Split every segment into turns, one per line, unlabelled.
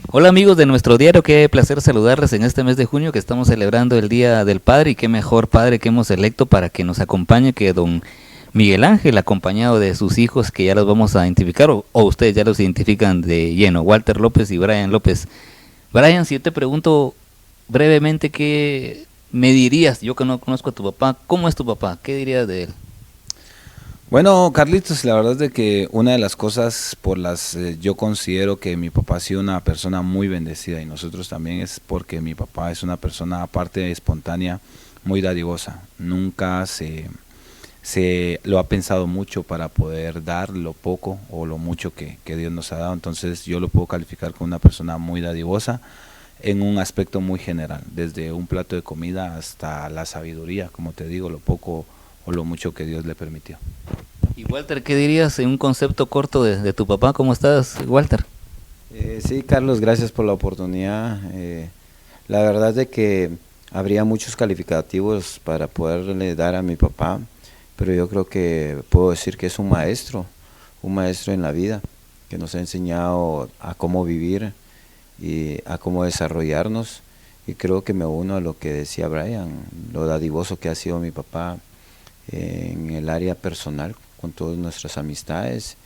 Hola amigos de nuestro diario, qué placer saludarles en este mes de junio que estamos celebrando el Día del Padre y qué mejor padre que hemos electo para que nos acompañe que don Miguel Ángel, acompañado de sus hijos que ya los vamos a identificar o ustedes ya los identifican de lleno, Walter López y Brian López. Brian, si yo te pregunto brevemente qué me dirías, yo que no conozco a tu papá, ¿cómo es tu papá? ¿Qué dirías de él?
Bueno, Carlitos, la verdad es de que una de las cosas por las yo considero que mi papá ha sido una persona muy bendecida y nosotros también es porque mi papá es una persona aparte de espontánea, muy dadivosa. Nunca se lo ha pensado mucho para poder dar lo poco o lo mucho que Dios nos ha dado. Entonces yo lo puedo calificar como una persona muy dadivosa en un aspecto muy general, desde un plato de comida hasta la sabiduría, como te digo, lo poco o lo mucho que Dios le permitió.
Y Walter, ¿qué dirías en un concepto corto de tu papá? ¿Cómo estás, Walter?
Sí, Carlos, gracias por la oportunidad. La verdad de que habría muchos calificativos para poderle dar a mi papá, pero yo creo que puedo decir que es un maestro en la vida, que nos ha enseñado a cómo vivir y a cómo desarrollarnos. Y creo que me uno a lo que decía Brian, lo dadivoso que ha sido mi papá en el área personal, con todas nuestras amistades,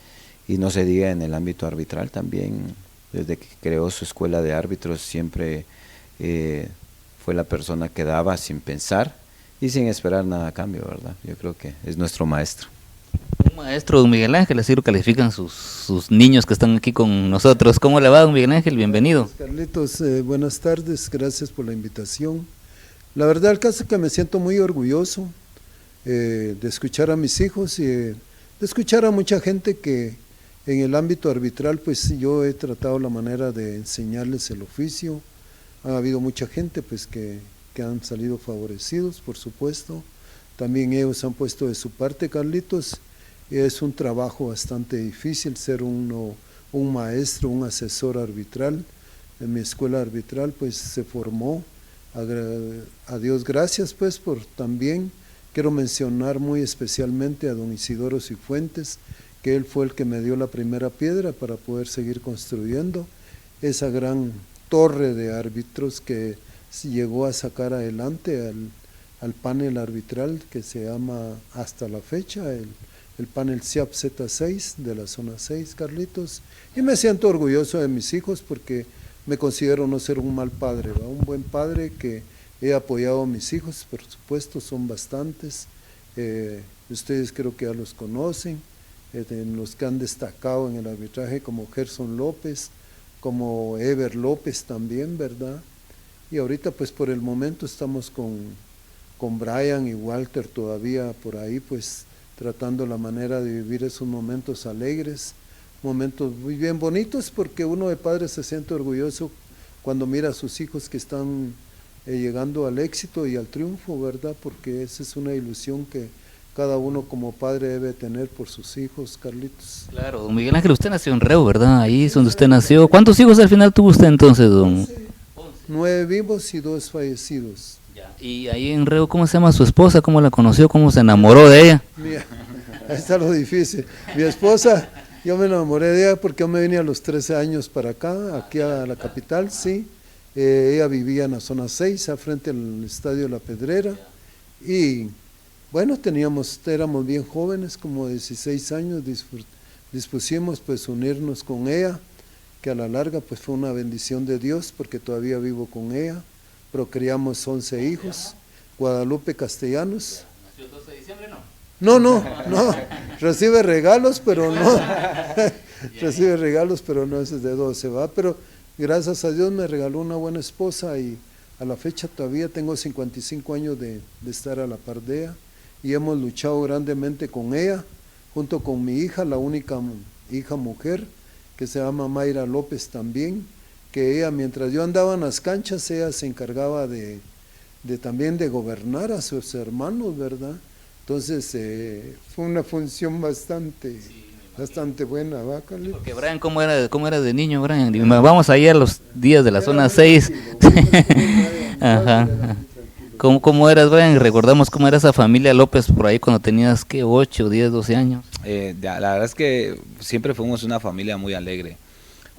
y no se diga en el ámbito arbitral también. Desde que creó su escuela de árbitros siempre fue la persona que daba sin pensar y sin esperar nada a cambio, ¿verdad? Yo creo que es nuestro maestro.
Un maestro, don Miguel Ángel, así lo califican sus niños que están aquí con nosotros. ¿Cómo le va, don Miguel Ángel? Bienvenido.
Carlitos, buenas tardes, gracias por la invitación. La verdad, el caso es que me siento muy orgulloso de escuchar a mis hijos y de escuchar a mucha gente que en el ámbito arbitral, pues yo he tratado la manera de enseñarles el oficio. Ha habido mucha gente pues que han salido favorecidos, por supuesto. También ellos han puesto de su parte, Carlitos. Es un trabajo bastante difícil ser un maestro, un asesor arbitral. En mi escuela arbitral pues se formó, a Dios gracias pues por también. Quiero mencionar muy especialmente a don Isidoro Cifuentes, que él fue el que me dio la primera piedra para poder seguir construyendo esa gran torre de árbitros que llegó a sacar adelante al panel arbitral que se llama hasta la fecha el panel SIAP Z6 de la zona 6, Carlitos. Y me siento orgulloso de mis hijos porque me considero no ser un mal padre, ¿va? Un buen padre que he apoyado a mis hijos, por supuesto, son bastantes. Ustedes creo que ya los conocen, los que han destacado en el arbitraje como Gerson López, como Ever López también, ¿verdad? Y ahorita pues por el momento estamos con Brian y Walter todavía por ahí, pues tratando la manera de vivir esos momentos alegres, momentos muy bien bonitos, porque uno de padre se siente orgulloso cuando mira a sus hijos que están llegando al éxito y al triunfo, ¿verdad? Porque esa es una ilusión que cada uno como padre debe tener por sus hijos, Carlitos.
Claro, don Miguel Ángel, usted nació en Reu, ¿verdad? Ahí es donde usted nació. ¿Cuántos hijos al final tuvo usted entonces, don?
9 vivos y 2 fallecidos.
Ya. Y ahí en Reu, ¿cómo se llama su esposa? ¿Cómo la conoció? ¿Cómo se enamoró de ella?
Mira, ahí está lo difícil. Mi esposa, yo me enamoré de ella porque yo me vine a los 13 años para acá, aquí a la capital, sí. Ella vivía en la zona 6, frente al Estadio La Pedrera, y bueno, éramos bien jóvenes, como 16 años, dispusimos pues unirnos con ella, que a la larga pues fue una bendición de Dios, porque todavía vivo con ella, procreamos 11 hijos, Guadalupe Castellanos.
¿Nació el 12 de diciembre, no?
No, recibe regalos, pero no, recibe regalos, pero no es de 12, ¿va? Pero gracias a Dios me regaló una buena esposa y a la fecha todavía tengo 55 años de estar a la par de ella y hemos luchado grandemente con ella, junto con mi hija, la única hija mujer, que se llama Mayra López también, que ella mientras yo andaba en las canchas, ella se encargaba también de gobernar a sus hermanos, ¿verdad? Entonces fue una función bastante buena, ¿va, Carlitos?
Porque Brian, ¿cómo era de niño, Brian? Vamos ahí a los días de la zona 6. Ajá. ¿Cómo eras, Brian? Recordamos cómo era esa familia López por ahí cuando tenías, ¿qué? 8, 10, 12 años.
La verdad es que siempre fuimos una familia muy alegre.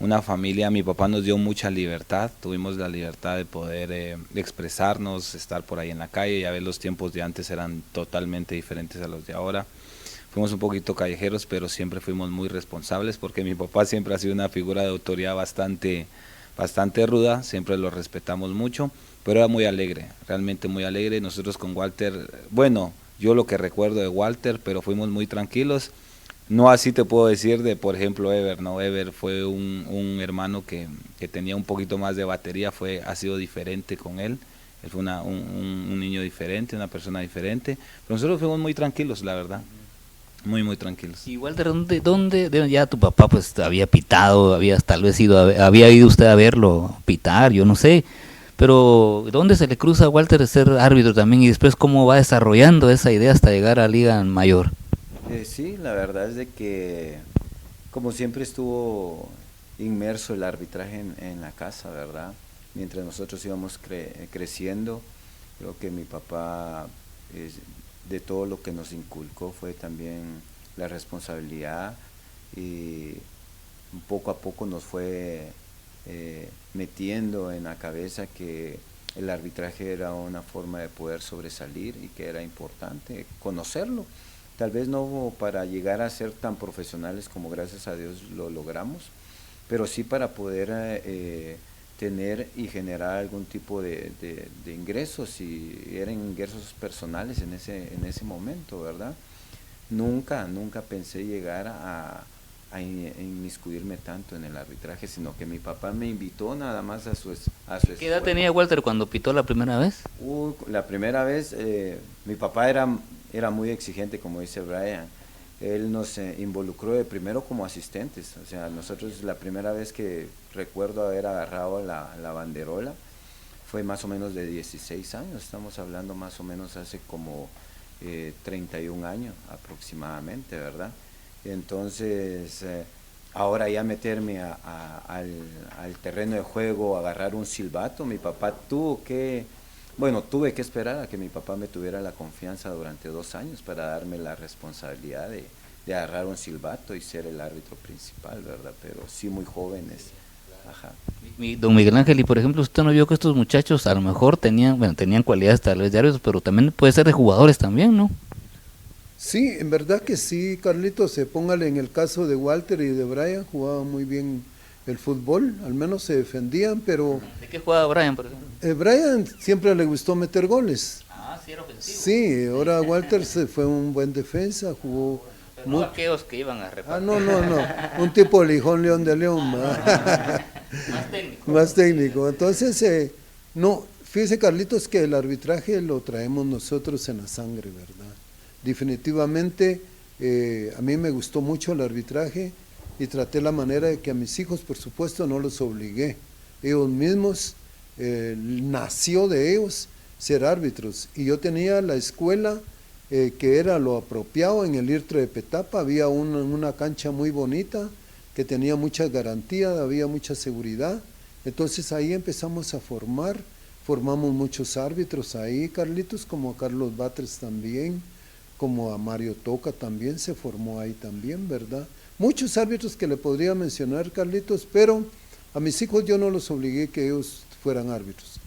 una familia. Mi papá nos dio mucha libertad, tuvimos la libertad de poder expresarnos, estar por ahí en la calle. Ya ves, los tiempos de antes eran totalmente diferentes a los de ahora. Fuimos un poquito callejeros, pero siempre fuimos muy responsables, porque mi papá siempre ha sido una figura de autoridad bastante ruda, siempre lo respetamos mucho, pero era muy alegre, realmente muy alegre. Nosotros con Walter, bueno, yo lo que recuerdo de Walter, pero fuimos muy tranquilos. No así te puedo decir de, por ejemplo, Ever, ¿no? Ever fue un hermano que tenía un poquito más de batería, ha sido diferente con él. Él fue un niño diferente, una persona diferente, pero nosotros fuimos muy tranquilos, la verdad. Muy tranquilos.
Y Walter, ya tu papá pues había pitado, tal vez había ido usted a verlo pitar, yo no sé, pero ¿dónde se le cruza a Walter ser árbitro también y después cómo va desarrollando esa idea hasta llegar a Liga Mayor?
Sí, la verdad es de que como siempre estuvo inmerso el arbitraje en la casa, ¿verdad? Mientras nosotros íbamos creciendo, creo que mi papá de todo lo que nos inculcó fue también la responsabilidad, y poco a poco nos fue metiendo en la cabeza que el arbitraje era una forma de poder sobresalir y que era importante conocerlo. Tal vez no para llegar a ser tan profesionales como gracias a Dios lo logramos, pero sí para poder tener y generar algún tipo de ingresos, y eran ingresos personales en ese momento, ¿verdad? Nunca pensé llegar a inmiscuirme tanto en el arbitraje, sino que mi papá me invitó nada más a su escuela.
¿Qué edad tenía Walter cuando pitó la primera vez?
La primera vez, mi papá era muy exigente, como dice Brian. Él nos involucró de primero como asistentes, o sea, nosotros la primera vez que recuerdo haber agarrado la banderola fue más o menos de 16 años, estamos hablando más o menos hace como 31 años aproximadamente, ¿verdad? Entonces, ahora ya meterme al terreno de juego, agarrar un silbato, mi papá tuve que esperar a que mi papá me tuviera la confianza durante 2 años para darme la responsabilidad de agarrar un silbato y ser el árbitro principal, ¿verdad? Pero sí muy jóvenes. Ajá.
Don Miguel Ángel, y por ejemplo, usted no vio que estos muchachos a lo mejor tenían cualidades tal vez de árbitros, pero también puede ser de jugadores también, ¿no?
Sí, en verdad que sí, Carlitos, póngale en el caso de Walter y de Brian, jugaban muy bien el fútbol, al menos se defendían, pero...
¿De qué jugaba Brian, por ejemplo?
Brian siempre le gustó meter goles.
Ah, sí, era ofensivo.
Sí, ahora Walter fue un buen defensa, jugó...
Pero no aquellos que iban a repartir.
No, un tipo Lijón León de León.
Más técnico.
Más técnico. Entonces, no, fíjese Carlitos que el arbitraje lo traemos nosotros en la sangre, ¿verdad? Definitivamente, a mí me gustó mucho el arbitraje y traté la manera de que a mis hijos, por supuesto, no los obligué. Ellos mismos, nació de ellos ser árbitros. Y yo tenía la escuela que era lo apropiado en el IRTRE de Petapa. Había una cancha muy bonita que tenía muchas garantías, había mucha seguridad. Entonces ahí empezamos a formamos muchos árbitros ahí, Carlitos, como a Carlos Batres también, como a Mario Toca también se formó ahí también, ¿verdad? Muchos árbitros que le podría mencionar, Carlitos, pero a mis hijos yo no los obligué que ellos fueran árbitros.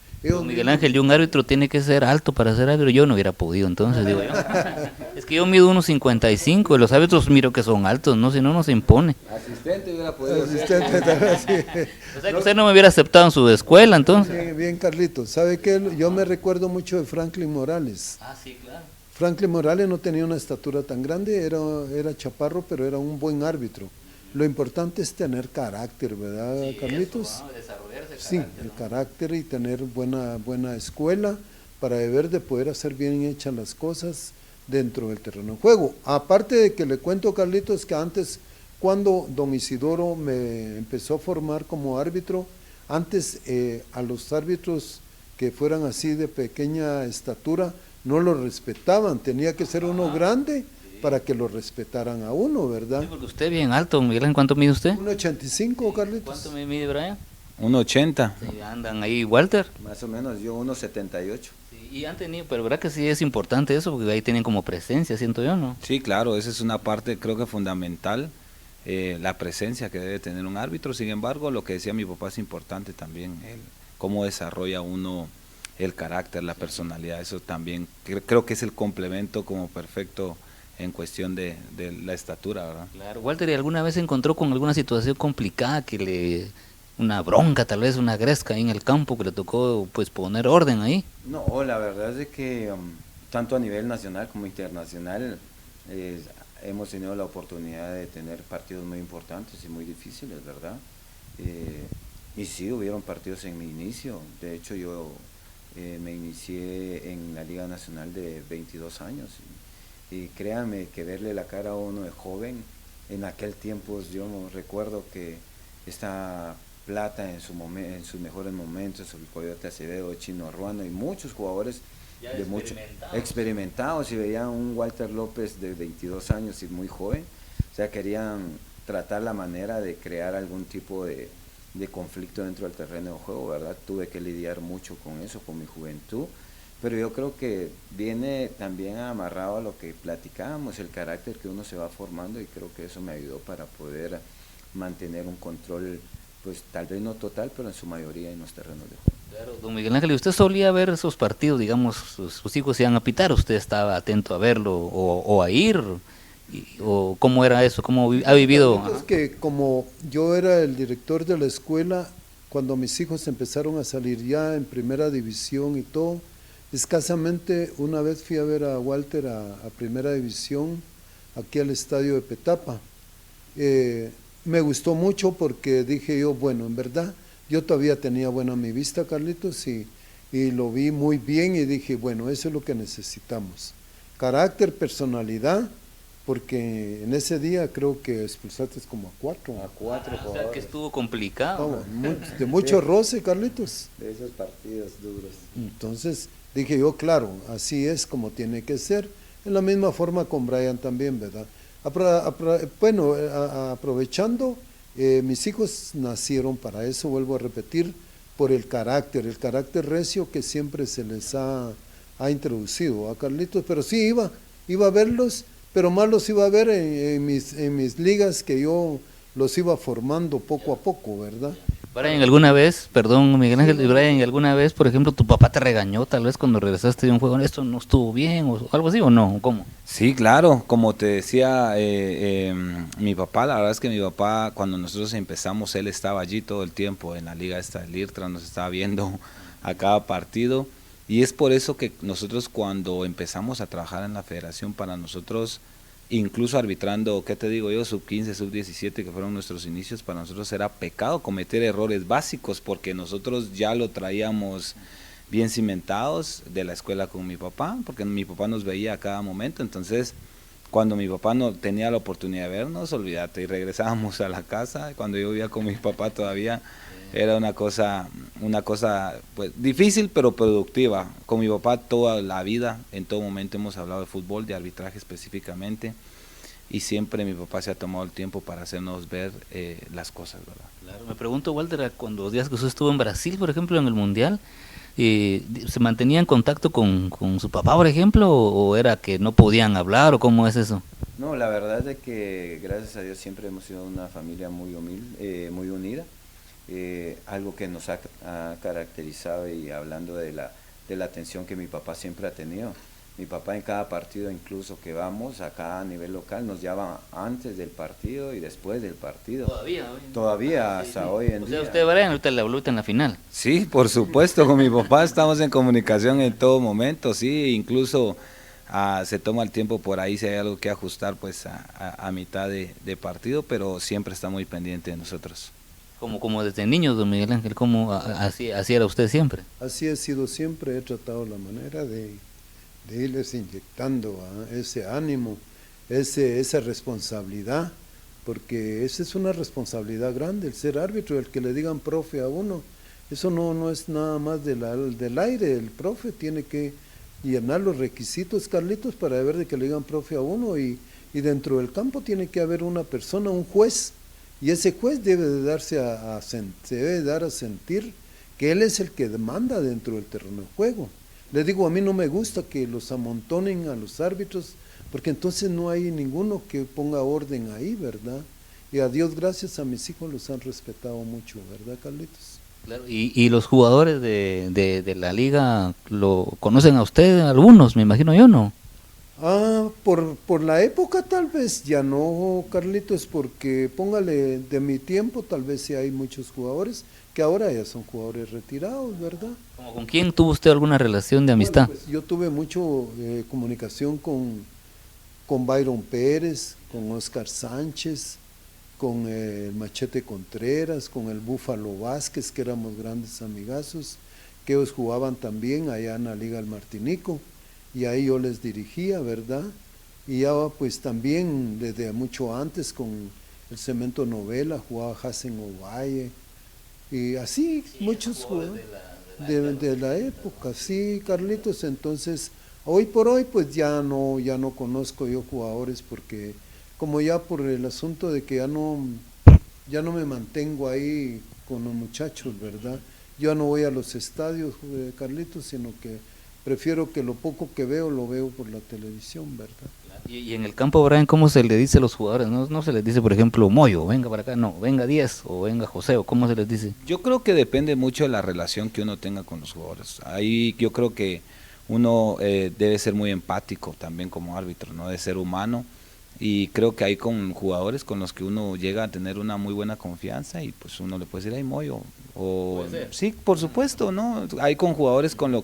Miguel Ángel, y un árbitro tiene que ser alto para ser árbitro. Yo no hubiera podido, entonces digo yo. Es que yo mido 1.55 y los árbitros miro que son altos, ¿no? Si no, no se impone.
Asistente hubiera podido.
Asistente también, sí.
O sea que usted no me hubiera aceptado en su escuela, entonces.
Bien, bien, Carlitos. ¿Sabe qué? Yo me recuerdo mucho de Franklin Morales.
Ah, sí, claro.
Franklin Morales no tenía una estatura tan grande, era chaparro, pero era un buen árbitro. Lo importante es tener carácter, ¿verdad, sí, Carlitos?
Eso, ¿no? Desarrollarse el
sí,
carácter,
el
¿no?
carácter y tener buena escuela para deber de poder hacer bien hechas las cosas dentro del terreno de juego. Aparte de que le cuento, Carlitos, que antes, cuando don Isidoro me empezó a formar como árbitro, antes a los árbitros que fueran así de pequeña estatura no los respetaban, tenía que ser uno grande para que lo respetaran a uno, ¿verdad?
Sí, porque usted es bien alto, Miguel, ¿en cuánto mide usted?
1.85, Carlitos.
¿Cuánto mide Brian?
1.80.
Sí, andan ahí, Walter.
Más o menos, yo 1.78.
Sí, y han tenido, pero verdad que sí es importante eso, porque ahí tienen como presencia, siento yo, ¿no?
Sí, claro, esa es una parte creo que fundamental. la presencia que debe tener un árbitro. Sin embargo, lo que decía mi papá es importante también, cómo desarrolla uno el carácter, la personalidad. Eso también creo que es el complemento como perfecto en cuestión de la estatura, ¿verdad?
Claro, Walter, ¿y alguna vez se encontró con alguna situación complicada una bronca, tal vez una gresca ahí en el campo que le tocó pues poner orden ahí?
No, la verdad es que tanto a nivel nacional como internacional hemos tenido la oportunidad de tener partidos muy importantes y muy difíciles, ¿verdad? Y sí, hubieron partidos en mi inicio. De hecho, yo me inicié en la Liga Nacional de 22 años. Y créanme que verle la cara a uno de joven, en aquel tiempo yo recuerdo que esta Plata en sus mejores momentos, el Coyote Acevedo, Chino Ruano y muchos jugadores de mucho experimentados, y veían un Walter López de 22 años y muy joven, o sea, querían tratar la manera de crear algún tipo de conflicto dentro del terreno de juego, ¿verdad? Tuve que lidiar mucho con eso, con mi juventud, pero yo creo que viene también amarrado a lo que platicábamos, el carácter que uno se va formando, y creo que eso me ayudó para poder mantener un control, pues tal vez no total, pero en su mayoría en los terrenos de juego.
Claro, don Miguel Ángel, ¿y usted solía ver esos partidos, digamos, sus hijos iban a pitar, usted estaba atento a verlo o a ir? ¿O cómo era eso? ¿Cómo ha vivido?
Es que como yo era el director de la escuela, cuando mis hijos empezaron a salir ya en primera división y todo, escasamente una vez fui a ver a Walter a primera división, aquí al estadio de Petapa. Me gustó mucho porque dije yo, bueno, en verdad, yo todavía tenía buena mi vista, Carlitos, y lo vi muy bien y dije, bueno, eso es lo que necesitamos. Carácter, personalidad, porque en ese día creo que expulsaste como a cuatro.
O sea, que estuvo complicado.
De mucho roce, Carlitos.
De esos partidos duros.
Entonces dije yo, claro, así es como tiene que ser. En la misma forma con Brian también, ¿verdad? Bueno, aprovechando, mis hijos nacieron para eso, vuelvo a repetir, por el carácter recio que siempre se les ha introducido a Carlitos, pero sí iba a verlos, pero más los iba a ver en mis ligas que yo los iba formando poco a poco, ¿verdad?
Brian, ¿alguna vez, perdón Miguel Ángel, y Brian, alguna vez, por ejemplo, tu papá te regañó tal vez cuando regresaste de un juego, esto no estuvo bien o algo así o no? ¿Cómo?
Sí, claro, como te decía mi papá, la verdad es que mi papá cuando nosotros empezamos, él estaba allí todo el tiempo en la liga esta del IRTRA, nos estaba viendo a cada partido, y es por eso que nosotros cuando empezamos a trabajar en la federación, para nosotros, incluso arbitrando, ¿qué te digo yo? Sub-15, sub-17, que fueron nuestros inicios, para nosotros era pecado cometer errores básicos, porque nosotros ya lo traíamos bien cimentados de la escuela con mi papá, porque mi papá nos veía a cada momento. Entonces cuando mi papá no tenía la oportunidad de vernos, olvídate, y regresábamos a la casa. Cuando yo vivía con mi papá todavía era una cosa pues difícil pero productiva. Con mi papá toda la vida, en todo momento hemos hablado de fútbol, de arbitraje específicamente, y siempre mi papá se ha tomado el tiempo para hacernos ver las cosas, ¿verdad?
Claro, me pregunto, Walter, cuando los días que usted estuvo en Brasil, por ejemplo, en el Mundial, ¿se mantenía en contacto con su papá, por ejemplo, o era que no podían hablar, o cómo es eso?
No, la verdad es que gracias a Dios siempre hemos sido una familia muy humilde, muy unida. Algo que nos ha caracterizado, y hablando de la atención que mi papá siempre ha tenido. Mi papá en cada partido, incluso que vamos acá a nivel local, nos llama antes del partido y después del partido. Todavía hasta hoy en día.
O sea, usted, Brian, ahorita le habló en la final.
Sí, por supuesto, con mi papá estamos en comunicación en todo momento, sí, incluso se toma el tiempo por ahí si hay algo que ajustar pues a mitad de partido, pero siempre está muy pendiente de nosotros.
Como desde niños, don Miguel Ángel, así era usted siempre.
Así he sido siempre, he tratado la manera de irles inyectando ese ánimo, esa responsabilidad, porque esa es una responsabilidad grande, el ser árbitro, el que le digan profe a uno, eso no es nada más del aire, el profe tiene que llenar los requisitos, Carlitos, para ver de que le digan profe a uno, y dentro del campo tiene que haber una persona, un juez, y ese juez debe de darse se debe dar a sentir que él es el que demanda dentro del terreno de juego. Le digo, a mí no me gusta que los amontonen a los árbitros, porque entonces no hay ninguno que ponga orden ahí, ¿verdad? y a Dios gracias a mis hijos los han respetado mucho, ¿verdad, Carlitos?
Claro, y los jugadores de la liga lo conocen a usted, algunos, me imagino yo, ¿no?
Por la época tal vez ya no, Carlitos, porque póngale de mi tiempo, tal vez sí hay muchos jugadores que ahora ya son jugadores retirados, ¿verdad?
¿Como con quién tuvo usted alguna relación de amistad?
Bueno, pues, yo tuve mucho comunicación con Byron Pérez, con Oscar Sánchez, con el Machete Contreras, con el Búfalo Vázquez, que éramos grandes amigazos, que ellos jugaban también allá en la Liga del Martinico, y ahí yo les dirigía, ¿verdad? Y ya pues también desde mucho antes con el Cemento Novela, jugaba Hassen Ovalle, y así sí, muchos jugadores de la época, sí, Carlitos. Entonces hoy por hoy pues ya no conozco yo jugadores, porque como ya por el asunto de que ya no me mantengo ahí con los muchachos, ¿verdad? Yo no voy a los estadios, Carlitos, sino que prefiero que lo poco que veo lo veo por la televisión, ¿verdad?
Y en el campo, Brian, ¿cómo se le dice a los jugadores? No se les dice, por ejemplo, Moyo, venga para acá, no, venga 10 o venga José, o ¿cómo se les dice?
Yo creo que depende mucho de la relación que uno tenga con los jugadores. Ahí yo creo que uno debe ser muy empático también como árbitro, ¿no? De ser humano, y creo que hay con jugadores con los que uno llega a tener una muy buena confianza y pues uno le puede decir, ay, Moyo, o sí, por supuesto, ¿no? Hay con jugadores con los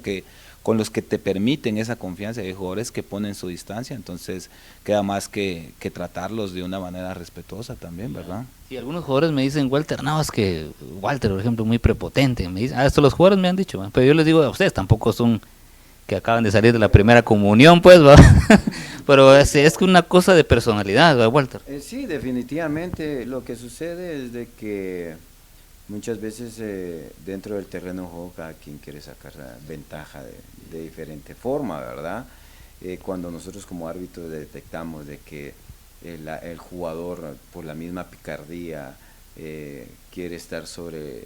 que te permiten esa confianza, hay jugadores que ponen su distancia, entonces queda más que tratarlos de una manera respetuosa también, ¿verdad?
Sí, algunos jugadores me dicen, Walter, no, es que Walter, por ejemplo, muy prepotente, me dicen, esto los jugadores me han dicho, pero yo les digo, a ustedes tampoco son que acaban de salir de la primera comunión, pues, ¿va? Pero es una cosa de personalidad, ¿va, Walter?
Sí, definitivamente lo que sucede es de que muchas veces dentro del terreno de juego cada quien quiere sacar ventaja de diferente forma, ¿verdad? Cuando nosotros como árbitros detectamos de que el jugador por la misma picardía quiere estar sobre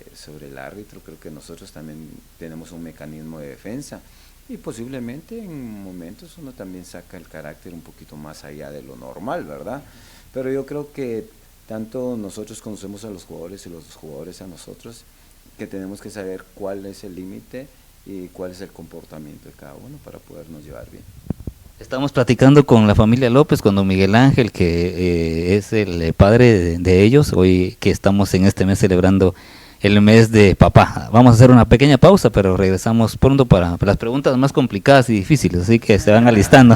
el árbitro, creo que nosotros también tenemos un mecanismo de defensa y posiblemente en momentos uno también saca el carácter un poquito más allá de lo normal, ¿verdad? Pero yo creo que tanto nosotros conocemos a los jugadores y los jugadores a nosotros, que tenemos que saber cuál es el límite y cuál es el comportamiento de cada uno para podernos llevar bien.
Estamos platicando con la familia López, con don Miguel Ángel, que es el padre de ellos, hoy que estamos en este mes celebrando el mes de papá. Vamos a hacer una pequeña pausa, pero regresamos pronto para las preguntas más complicadas y difíciles, así que se van alistando.